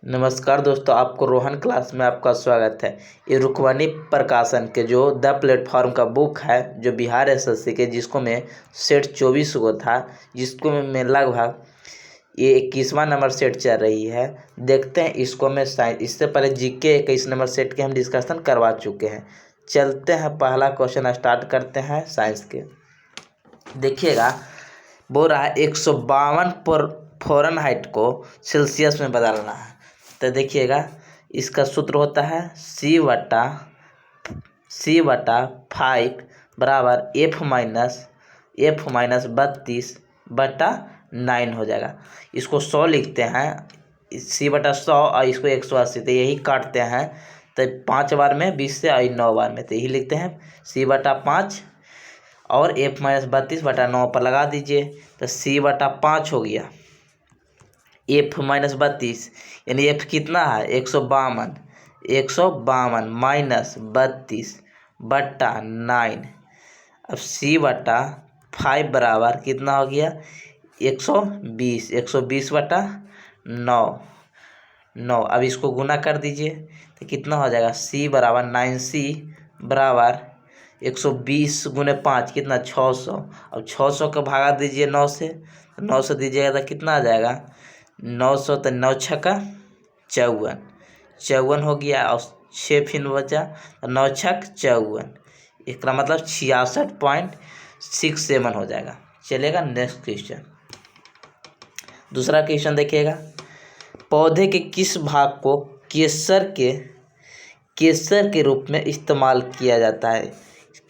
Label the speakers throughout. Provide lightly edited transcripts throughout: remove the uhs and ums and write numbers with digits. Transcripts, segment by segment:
Speaker 1: नमस्कार दोस्तों, आपको रोहन क्लास में आपका स्वागत है। ये रुक्मणी प्रकाशन के जो द प्लेटफॉर्म का बुक है, जो बिहार एसएससी के, जिसको में सेट 24 को था, जिसको में लगभग ये 21वां नंबर सेट चल रही है। देखते हैं इसको में साइंस। इससे पहले जीके 21 नंबर सेट के हम डिस्कशन करवा चुके हैं। चलते हैं, पहला क्वेश्चन स्टार्ट करते हैं साइंस के। देखिएगा, बोल रहा है 152 फ़ारेनहाइट को सेल्सियस में बदलना है। तो देखिएगा, इसका सूत्र होता है C/5 बराबर F-32/9 हो जाएगा। इसको 100 लिखते हैं, C/100 और इसको 180, तो यही काटते हैं। तो 5 बार में 20 से और 9 बार में, तो यही लिखते हैं C/5 और F-32/9 पर लगा दीजिए, तो C/5 हो गया। F-32 यानी F कितना है 152 माइनस 32/9। अब C/5 बराबर कितना हो गया 120/9। अब इसको गुना कर दीजिए, तो कितना हो जाएगा C बराबर 9C बराबर 120 गुने 5 कितना 600। अब 600 को भागा दीजिए 9 से, 9 से दीजिएगा तो कितना आ जाएगा 900, तो 9 छक्का 54 हो गया, और 6 फिर बचा, 9 छक 54, इसका मतलब 66.67 हो जाएगा। चलेगा, नेक्स्ट क्वेश्चन। दूसरा क्वेश्चन देखिएगा, पौधे के किस भाग को केसर के रूप में इस्तेमाल किया जाता है?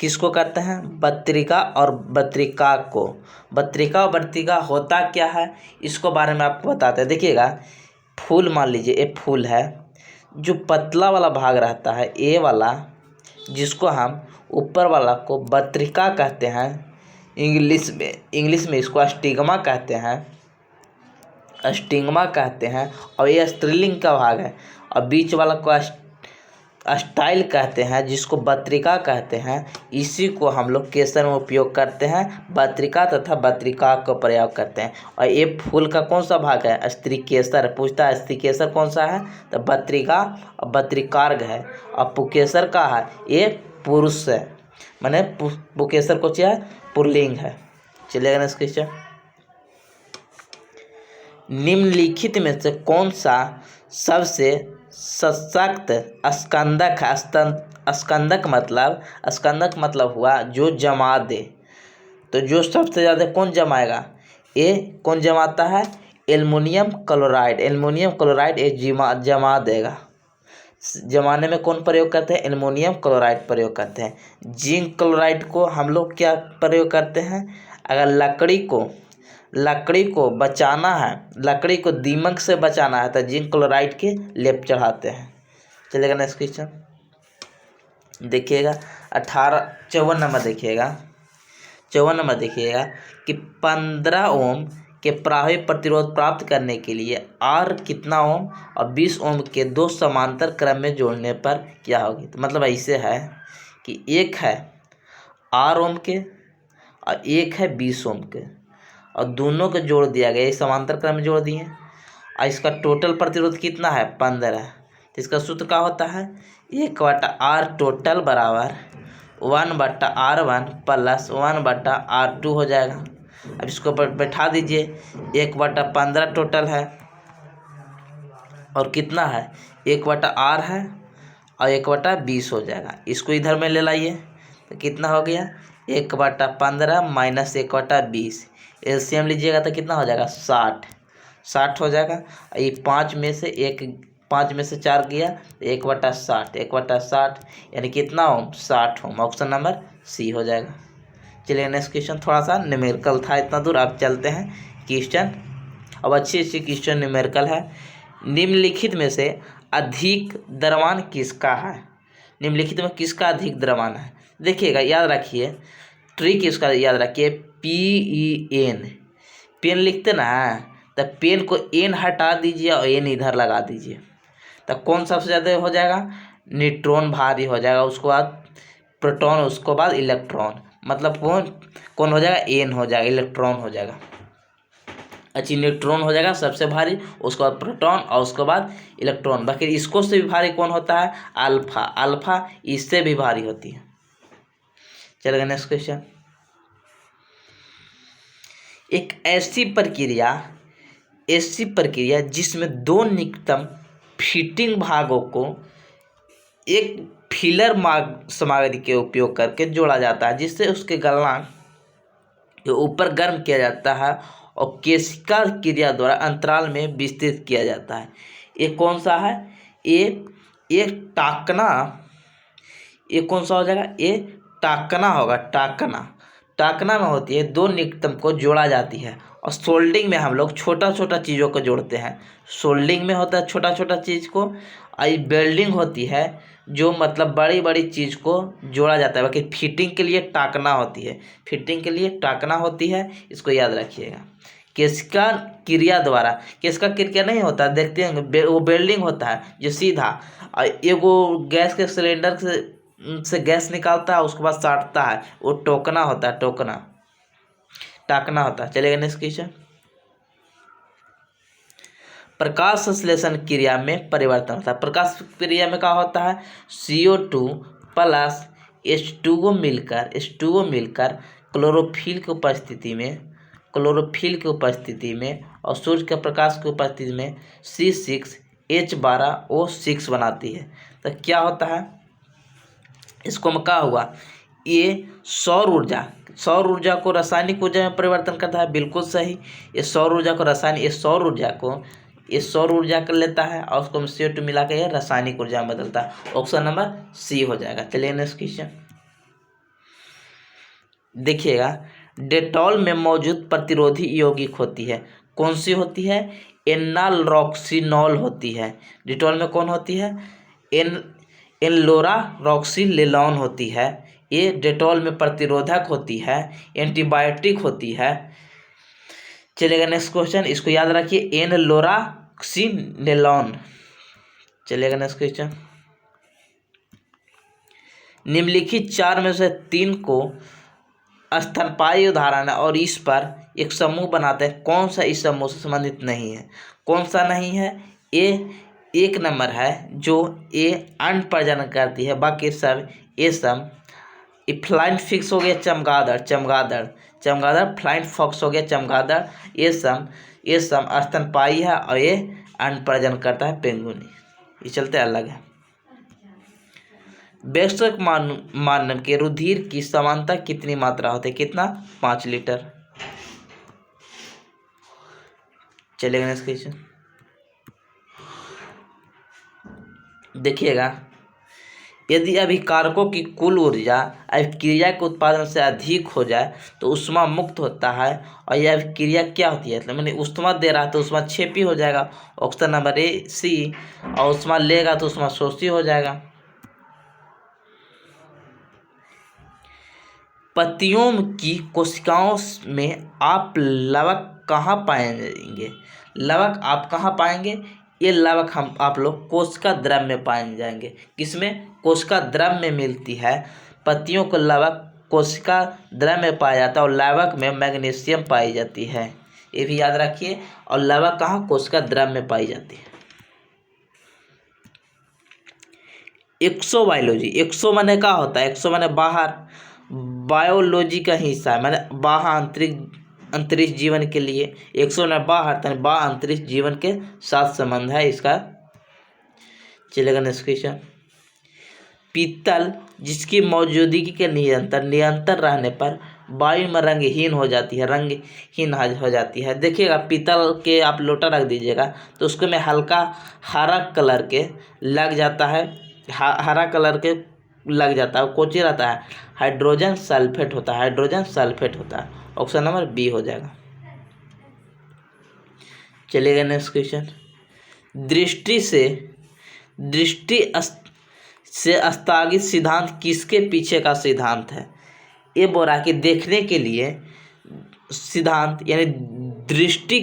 Speaker 1: किसको कहते हैं? पत्रिका और पत्रिका को। पत्रिका और पत्रिका होता क्या है, इसको बारे में आपको बताते हैं। देखिएगा, फूल मान लीजिए, एक फूल है, जो पतला वाला भाग रहता है ए वाला, जिसको हम ऊपर वाला को पत्रिका कहते हैं। इंग्लिश में इसको स्टिग्मा कहते हैं, और ये स्त्रीलिंग का भाग है। और बीच वाला को स्टाइल कहते हैं, जिसको पत्रिका कहते हैं। इसी को हम लोग केसर में उपयोग करते हैं, पत्रिका तथा पत्रिका को प्रयोग करते हैं। और ये फूल का कौन सा भाग है? स्त्री केसर। पूछता है स्त्री केसर कौन सा है, तो पत्रिका और पत्रिकार्ग है। और पुकेसर का है, ये पुरुष है, माने पुकेसर को क्या है, पुल्लिंग है। चलिएगा नेक्स्ट क्वेश्चन। निम्नलिखित में से कौन सा सबसे सशक्त स्कंदक है? स्कंदक मतलब हुआ जो जमा दे। तो जो सबसे ज़्यादा कौन जमाएगा? ये कौन जमाता है? एल्युमिनियम क्लोराइड ये जमा देगा। जमाने में कौन प्रयोग करते हैं? एल्युमिनियम क्लोराइड प्रयोग करते हैं। जिंक क्लोराइड को हम लोग क्या प्रयोग करते हैं? अगर लकड़ी को बचाना है, लकड़ी को दीमक से बचाना है, तो जिंक क्लोराइड के लेप चढ़ाते हैं। चलेगा नेक्स्ट क्वेश्चन। देखिएगा 54 नंबर देखिएगा कि 15 ओम के प्रभावी प्रतिरोध प्राप्त करने के लिए R कितना ओम और 20 ओम के दो समांतर क्रम में जोड़ने पर क्या होगी? तो मतलब ऐसे है कि एक है R ओम के और एक है 20 ओम के, और दोनों को जोड़ दिया गया, समांतर क्रम में जोड़ दिए, और इसका टोटल प्रतिरोध कितना है 15। तो इसका सूत्र क्या होता है? 1/R टोटल बराबर 1/R1 प्लस 1/R2 हो जाएगा। अब इसको बैठा दीजिए, 1/15 टोटल है, और कितना है 1/R है, और 1/20 हो जाएगा। इसको इधर में ले लाइए, तो कितना हो गया 1/15 माइनस 1/20। एलसीएम लीजिएगा तो कितना हो जाएगा 60 हो जाएगा। ये 5 में से 4 गया, 1/60 यानी कितना ओम 60 ओम। ऑप्शन नंबर सी हो जाएगा। चलिए नेक्स्ट क्वेश्चन, थोड़ा सा न्यूमेरिकल था इतना दूर, अब चलते हैं क्वेश्चन। अब अच्छी क्वेश्चन न्यूमेरिकल है। निम्नलिखित में से अधिक द्रव्यमान किसका है? निम्नलिखित में किसका अधिक द्रव्यमान है? देखिएगा, याद रखिए, ट्रिक इसका याद रखिए, PEN पेन लिखते ना, तो पेन को एन हटा दीजिए और एन इधर लगा दीजिए, तो कौन सबसे ज़्यादा हो जाएगा? न्यूट्रॉन भारी हो जाएगा, उसके बाद प्रोटॉन, उसके बाद इलेक्ट्रॉन, मतलब कौन हो जाएगा? एन हो जाएगा, इलेक्ट्रॉन हो जाएगा। अच्छी न्यूट्रॉन हो जाएगा सबसे भारी, उसके बाद प्रोटॉन और उसके बाद इलेक्ट्रॉन। बाकी इसको से भी भारी कौन होता है? अल्फा। अल्फा इससे भी भारी होती है। चलेगा नेक्स्ट क्वेश्चन। एक ऐसी प्रक्रिया जिसमें दो निकटतम फिटिंग भागों को एक फिलर सामग्री के उपयोग करके जोड़ा जाता है, जिससे उसके गलनांक के ऊपर गर्म किया जाता है और केशिका क्रिया द्वारा अंतराल में विस्तृत किया जाता है। ये कौन सा है? ये टाकना। ये कौन सा हो जाएगा? ये टाकना होगा। टाकना में होती है, दो निकटतम को जोड़ा जाती है। और सोल्डिंग में हम लोग छोटा छोटा चीज़ों को जोड़ते हैं। सोल्डिंग में होता है छोटा छोटा चीज़ को, और बेल्डिंग होती है जो मतलब बड़ी बड़ी चीज़ को जोड़ा जाता है। बाकी फिटिंग के लिए टाकना होती है। फिटिंग के लिए टाकना होती है, इसको याद रखिएगा। केशिका क्रिया द्वारा, केशिका क्रिया नहीं होता, देखते हैं वो बेल्डिंग होता है जो सीधा, और एगो गैस के सिलेंडर से गैस निकालता है, उसके बाद साटता है, वो टोकना होता है। टाकना होता है। चलेगा नेक्स्ट क्वेश्चन। प्रकाश संश्लेषण क्रिया में परिवर्तन होता है। प्रकाश क्रिया में क्या होता है? CO2 प्लस H2O मिलकर क्लोरोफिल की उपस्थिति में और सूर्य के प्रकाश की उपस्थिति में C6H12O6 बनाती है। तो क्या होता है? इसको में क्या हुआ? ये सौर ऊर्जा को रासायनिक ऊर्जा में परिवर्तन करता है। बिल्कुल सही। ये सौर ऊर्जा कर लेता है और उसको CO2 मिला के ये रासायनिक ऊर्जा में बदलता है। ऑप्शन नंबर सी हो जाएगा। चलिए नेक्स्ट क्वेश्चन देखिएगा। डेटॉल में मौजूद प्रतिरोधी यौगिक होती है। कौन सी होती है? एनालॉक्सिनॉल होती है। डेटॉल में कौन होती है? एनलोरारॉक्सिलेलॉन होती है। ये डेटॉल में प्रतिरोधक होती है, एंटीबायोटिक होती है। चलेगा नेक्स्ट क्वेश्चन, इसको याद रखिए, एनलोराक्सिनेलॉन। चलेगा नेक्स्ट क्वेश्चन। निम्नलिखित 4 में से 3 को स्तनपायी उदाहरण है और इस पर एक समूह बनाते हैं। कौन सा इस समूह से संबंधित नहीं है? कौन सा नहीं है? ये 1 नंबर है जो ये अंड प्रजनन करती है। बाकी सब ये सब फ्लाइन फिक्स हो गया चमगादड़, फ्लाइन फॉक्स हो गया चमगादड़, ये सब स्तनपायी है और ये अंड प्रजनन करता है पेंगुनी। ये चलते अलग है। वयस्क मानव के रुधिर की समानता कितनी मात्रा होती है? कितना? 5 लीटर। चलेगा नेक्स्ट क्वेश्चन देखिएगा। यदि अभिकारकों की कुल ऊर्जा अभिक्रिया के उत्पादन से अधिक हो जाए तो ऊष्मा मुक्त होता है, और यह अभिक्रिया क्या होती है? मैंने ऊष्मा दे रहा है तो ऊष्मा क्षेपी हो जाएगा। ऑप्शन नंबर ए सी। और ऊष्मा लेगा तो ऊष्मा शोषी हो जाएगा। पत्तियों की कोशिकाओं में आप लवक कहाँ पाएंगे? लवक आप कहाँ पाएंगे? ये लवक आप लोग कोशिका द्रव में पाए जाएंगे। किसमें? कोशिका द्रव में मिलती है। पत्तियों को लवक कोशिका द्रव में पाया जाता है और लवक में मैग्नीशियम पाई जाती है। ये भी याद रखिए। और लवक कहाँ? कोशिका द्रव में पाई जाती है। एक्सोबायोलॉजी। एक्सो माने क्या होता है? एक्सो माने बाहर, बायोलॉजी का हिस्सा है, माने बाहर अंतरिक्ष जीवन के लिए। 100 ने बाहर बाहर अंतरिक्ष जीवन के साथ संबंध है इसका। चलेगा नेक्स्ट क्वेश्चन। पीतल जिसकी मौजूदगी के निरंतर रहने पर वायु में रंगहीन हो जाती है। देखिएगा, पीतल के आप लोटा रख दीजिएगा तो उसको में हल्का हरा कलर के लग जाता है। कोची रहता है? हाइड्रोजन सल्फेट होता है। ऑप्शन नंबर बी हो जाएगा। चलिएगा नेक्स्ट क्वेश्चन। दृष्टि से आस्थगित सिद्धांत किसके पीछे का सिद्धांत है? ये बोल रहा है कि देखने के लिए सिद्धांत यानी दृष्टि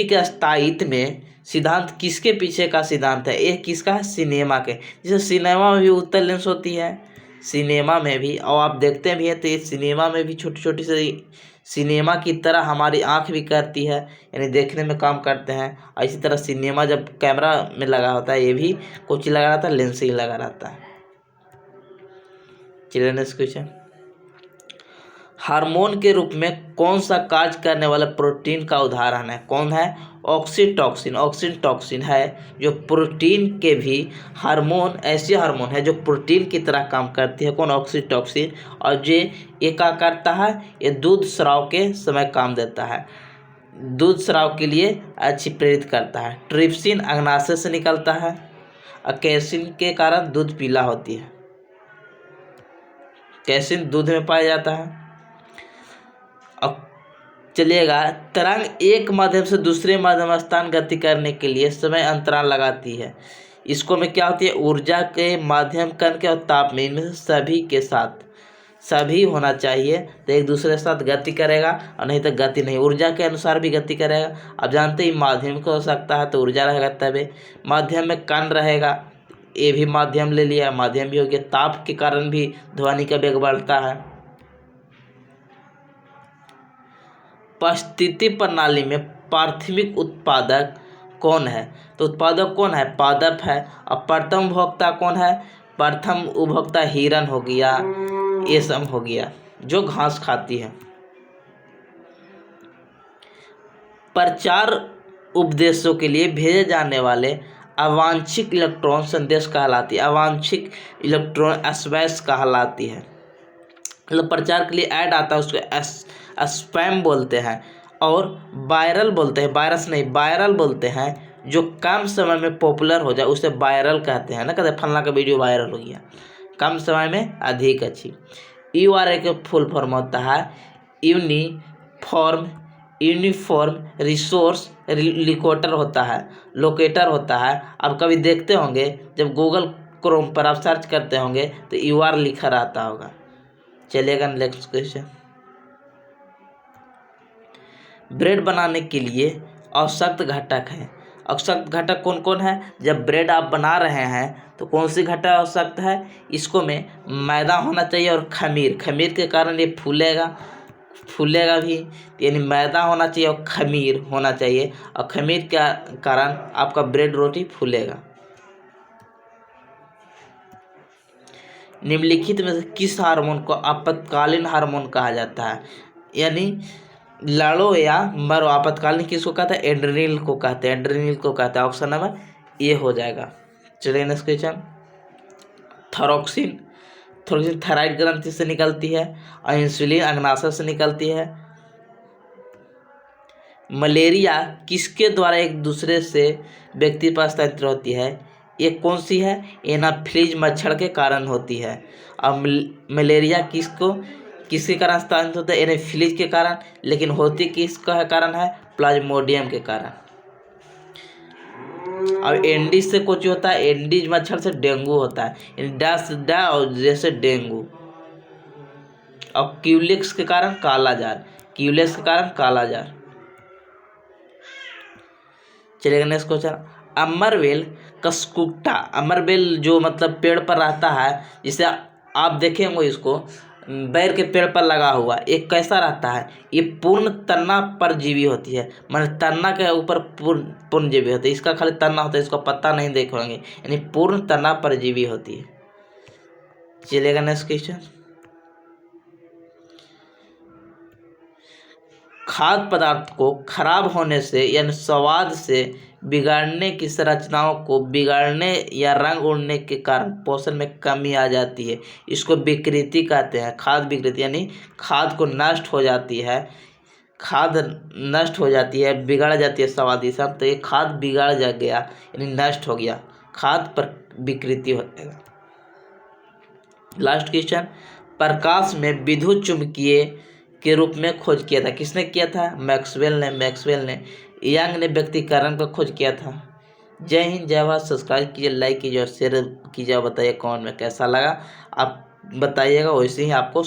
Speaker 1: के स्थायित्व में सिद्धांत किसके पीछे का सिद्धांत है? ये किसका है? सिनेमा के। जैसे सिनेमा में भी उत्तल लेंस होती है, सिनेमा में भी, और आप देखते भी हैं तो ये सिनेमा में भी छोटी छोटी सी सिनेमा की तरह हमारी आँख भी करती है, यानी देखने में काम करते हैं। इसी तरह सिनेमा जब कैमरा में लगा होता है, ये भी कुछ लगा रहता है, लेंस ही लगा रहता है। चलिए नेक्स्ट क्वेश्चन, हार्मोन के रूप में कौन सा कार्य करने वाला प्रोटीन का उदाहरण है? कौन है? ऑक्सीटॉक्सिन। ऑक्सीटॉक्सिन है जो प्रोटीन के भी हार्मोन, ऐसी हार्मोन है जो प्रोटीन की तरह काम करती है। कौन? ऑक्सीटॉक्सिन। और ये क्या करता है? ये दूध स्राव के समय काम देता है, दूध स्राव के लिए अच्छी प्रेरित करता है। ट्रिप्सिन अग्नाशय से निकलता है और कैसिन के कारण दूध पीला होती है। कैसिन दूध में पाया जाता है। अब चलिएगा, तरंग एक माध्यम से दूसरे माध्यम स्थान गति करने के लिए समय अंतराल लगाती है। इसको में क्या होती है? ऊर्जा के माध्यम, कण के और ताप में, इनमें से सभी के साथ सभी होना चाहिए तो एक दूसरे के साथ गति करेगा, और नहीं तो गति नहीं, ऊर्जा के अनुसार भी गति करेगा। अब जानते ही माध्यम को हो सकता है तो ऊर्जा रहेगा, तभी माध्यम में कण रहेगा, ये भी माध्यम ले लिया, माध्यम भी हो गया। ताप के कारण भी ध्वनि का वेग बढ़ता है। पारिस्थितिकी प्रणाली में प्राथमिक उत्पादक कौन है? तो उत्पादक कौन है? पादप है। और प्रथम उपभोक्ता कौन है? प्रथम उपभोक्ता हिरण हो गया, ये सब हो गया जो घास खाती है। प्रचार उपदेशों के लिए भेजे जाने वाले अवांछित इलेक्ट्रॉन संदेश कहलाती है। अवांछित इलेक्ट्रॉन स्पैम कहलाती है। मतलब प्रचार के लिए ऐड आता है, उसको स्पैम बोलते हैं। और वायरल बोलते हैं, वायरस नहीं, वायरल बोलते हैं जो कम समय में पॉपुलर हो जाए उसे वायरल कहते हैं ना। कहते हैं फलना का वीडियो वायरल हो गया, कम समय में अधिक अच्छी। URA के फुल फॉर्म होता है यूनिफॉर्म रिसोर्स लोकेटर होता है, लोकेटर होता है। अब कभी देखते होंगे जब गूगल क्रोम पर आप सर्च करते होंगे तो UR लिखा रहता होगा। चलिएगा नेक्स्ट क्वेश्चन, ब्रेड बनाने के लिए आवश्यक घटक है। आवश्यक घटक कौन कौन है? जब ब्रेड आप बना रहे हैं तो कौन सी घटक आवश्यक है? इसको में मैदा होना चाहिए और खमीर। खमीर के कारण ये फूलेगा भी, यानी मैदा होना चाहिए और खमीर होना चाहिए, और खमीर के कारण आपका ब्रेड रोटी फूलेगा। निम्नलिखित में से किस हार्मोन को आपातकालीन हार्मोन कहा जाता है? यानी लड़ो या मरो, आपातकालीन किसको कहते हैं? एड्रेनलिन को कहते हैं, एड्रेनलिन को कहते हैं। ऑप्शन नंबर ये हो जाएगा। चलिए next question, thyroxine. Thyroxine thyroid ग्रंथि से निकलती है और इंसुलिन अग्नाशय से निकलती है। मलेरिया किसके द्वारा एक दूसरे से व्यक्ति पर स्थानांतरित होती है? ये कौन सी है? एनाफिलीज मच्छर के कारण होती है। अब मलेरिया किसके कारण स्थानांतरित होता है? एनाफिलीज के कारण, लेकिन होती किसका कारण है? प्लाज्मोडियम के कारण। अब एंडीज से कुछ होता है, एंडीज मच्छर से डेंगू होता है, डा और जैसे डेंगू। और क्यूलेक्स के कारण काला जार, क्यूलेक्स के कारण काला जार। चलिएगा नेक्स्ट क्वेश्चन, अमरबेल कस्कुटा। अमरबेल जो मतलब पेड़ पर रहता है, जिसे आप देखेंगे इसको बैर के पेड़ पर लगा हुआ, एक कैसा रहता है? ये पूर्ण तना परजीवी होती है, मतलब तना के ऊपर पूर्णजीवी होती है। इसका खाली तना होता है, इसका पत्ता नहीं देखेंगे, यानी पूर्ण तना परजीवी होती है। चलेगा नेक्स्ट क्वेश्चन, खाद्य पदार्थ को खराब होने से यानी स्वाद से बिगाड़ने की संरचनाओं को बिगाड़ने या रंग उड़ने के कारण पोषण में कमी आ जाती है। इसको विकृति कहते हैं, खाद्य विकृति, यानी खाद्य को नष्ट हो जाती है, खाद्य नष्ट हो जाती है, बिगड़ जाती है स्वादी सब। तो ये खाद्य बिगड़ जा गया यानी नष्ट हो गया, खाद्य पर विकृति हो जाएगा। लास्ट क्वेश्चन, प्रकाश में विद्युत चुंबकीय के रूप में खोज किया था। किसने किया था? मैक्सवेल ने। यंग ने व्यक्तिकरण का खोज किया था। जय हिंद, जय भारत। सब्सक्राइब कीजिए, लाइक कीजिए और शेयर कीजिए। बताइए कमेंट में कैसा लगा, आप बताइएगा, वैसे ही आपको